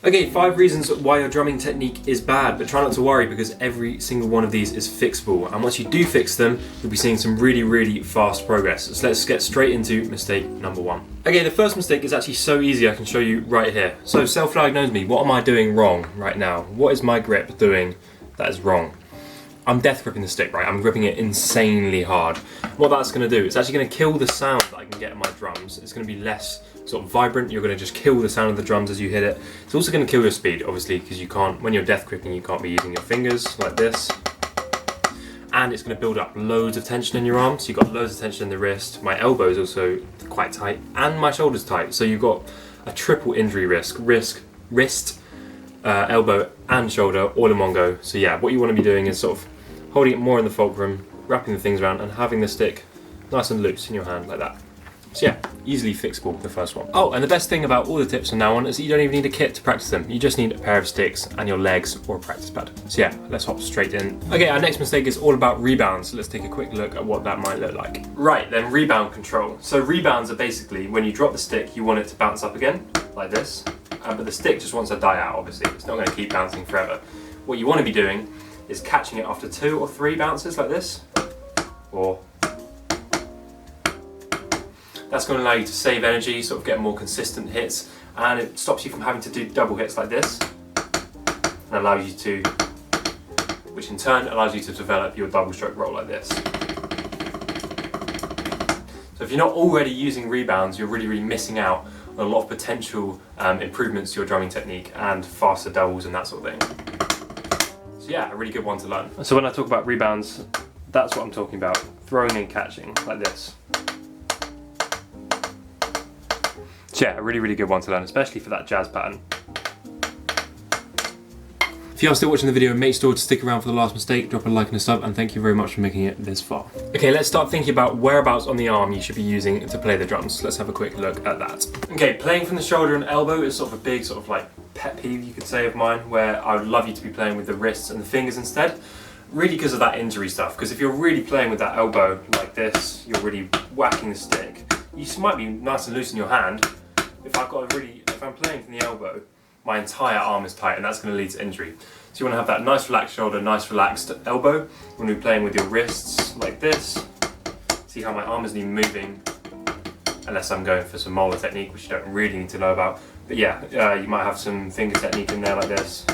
Okay, 5 reasons why your drumming technique is bad, but try not to worry because every single one of these is fixable. And once you do fix them, you'll be seeing some really fast progress. So let's get straight into mistake number 1. Okay, the first mistake is actually so easy, I can show you right here. So self-diagnose me, what am I doing wrong right now? What is my grip doing that is wrong? I'm death gripping the stick, right? I'm gripping it insanely hard. What that's gonna do, it's actually gonna kill the sound that I can get in my drums. It's gonna be less sort of vibrant. You're gonna just kill the sound of the drums as you hit it. It's also gonna kill your speed, obviously, because you can't, when you're death gripping, you can't be using your fingers like this. And it's gonna build up loads of tension in your arm. So you've got loads of tension in the wrist. My elbow is also quite tight, and my shoulder's tight. So you've got a triple injury risk, wrist, elbow, and shoulder all in one go. So yeah, what you wanna be doing is sort of holding it more in the fulcrum, wrapping the things around, and having the stick nice and loose in your hand like that. So yeah, easily fixable, the first one. Oh, and the best thing about all the tips from now on is that you don't even need a kit to practice them. You just need a pair of sticks and your legs or a practice pad. So yeah, let's hop straight in. Okay, our next mistake is all about rebounds. So let's take a quick look at what that might look like. Right, then rebound control. So rebounds are basically when you drop the stick, you want it to bounce up again, like this. But the stick just wants to die out, obviously. It's not gonna keep bouncing forever. What you wanna be doing is catching it after 2 or 3 bounces like this, or that's going to allow you to save energy, sort of get more consistent hits, and it stops you from having to do double hits like this, and allows you to, which in turn allows you to develop your double stroke roll like this. So if you're not already using rebounds, you're really missing out on a lot of potential improvements to your drumming technique and faster doubles and that sort of thing. So yeah, a really good one to learn. So when I talk about rebounds, that's what I'm talking about. Throwing and catching, like this. So yeah, a really good one to learn, especially for that jazz pattern. If you are still watching the video, make sure to stick around for the last mistake, drop a like and a sub, and thank you very much for making it this far. Okay, let's start thinking about whereabouts on the arm you should be using to play the drums. Let's have a quick look at that. Okay, playing from the shoulder and elbow is sort of a big sort of like pet peeve, you could say, of mine, where I would love you to be playing with the wrists and the fingers instead. Really because of that injury stuff, because if you're really playing with that elbow like this, you're really whacking the stick. You might be nice and loose in your hand. If I'm playing from the elbow, my entire arm is tight, and that's going to lead to injury. So you want to have that nice relaxed shoulder, nice relaxed elbow. You want to be playing with your wrists like this. See how my arm isn't even moving, unless I'm going for some molar technique, which you don't really need to know about. But yeah, you might have some finger technique in there like this.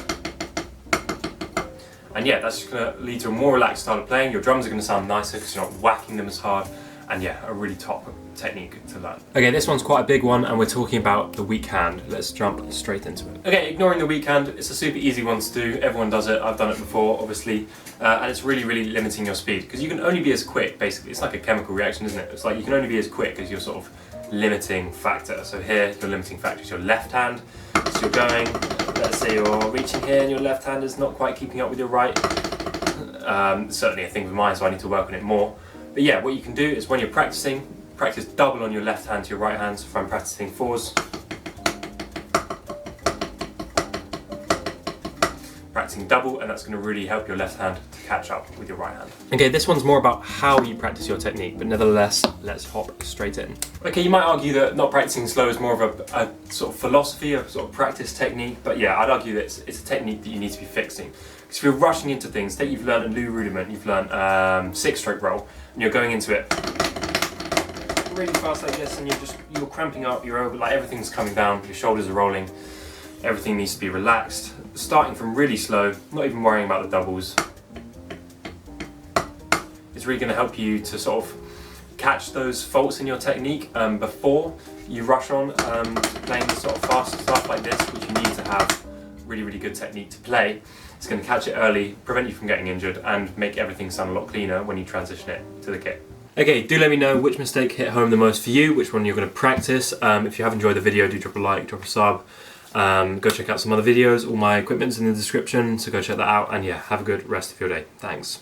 And yeah, that's just going to lead to a more relaxed style of playing. Your drums are going to sound nicer because you're not whacking them as hard. And yeah, a really top technique to learn. Okay, this one's quite a big one, and we're talking about the weak hand. Let's jump straight into it. Okay, ignoring the weak hand, it's a super easy one to do. Everyone does it. I've done it before, obviously. And it's really limiting your speed, because you can only be as quick, basically. It's like a chemical reaction, isn't it? It's like you can only be as quick as your sort of limiting factor. So here, your limiting factor is your left hand. So you're going, let's say you're reaching here, and your left hand is not quite keeping up with your right. Certainly a thing with mine, so I need to work on it more. But yeah, what you can do is when you're practicing, practice double on your left hand to your right hand. So if I'm practicing 4s, practicing double, and that's going to really help your left hand to catch up with your right hand. Okay, this one's more about how you practice your technique, but nevertheless, let's hop straight in. Okay, you might argue that not practicing slow is more of a sort of philosophy, a sort of practice technique, but yeah, I'd argue that it's a technique that you need to be fixing. Because if you're rushing into things, say you've learned a new rudiment, you've learned 6-stroke roll, and you're going into it really fast like this, and you're cramping up, you're over, like everything's coming down, your shoulders are rolling, everything needs to be relaxed. Starting from really slow, not even worrying about the doubles, it's really going to help you to sort of catch those faults in your technique before you rush on playing the sort of fast stuff like this, which you need to have really good technique to play. It's going to catch it early, prevent you from getting injured, and make everything sound a lot cleaner when you transition it to the kit. Okay, do let me know which mistake hit home the most for you, which one you're going to practice. If you have enjoyed the video, do drop a like, drop a sub. Go check out some other videos. All my equipment's in the description, so go check that out. And yeah, have a good rest of your day. Thanks.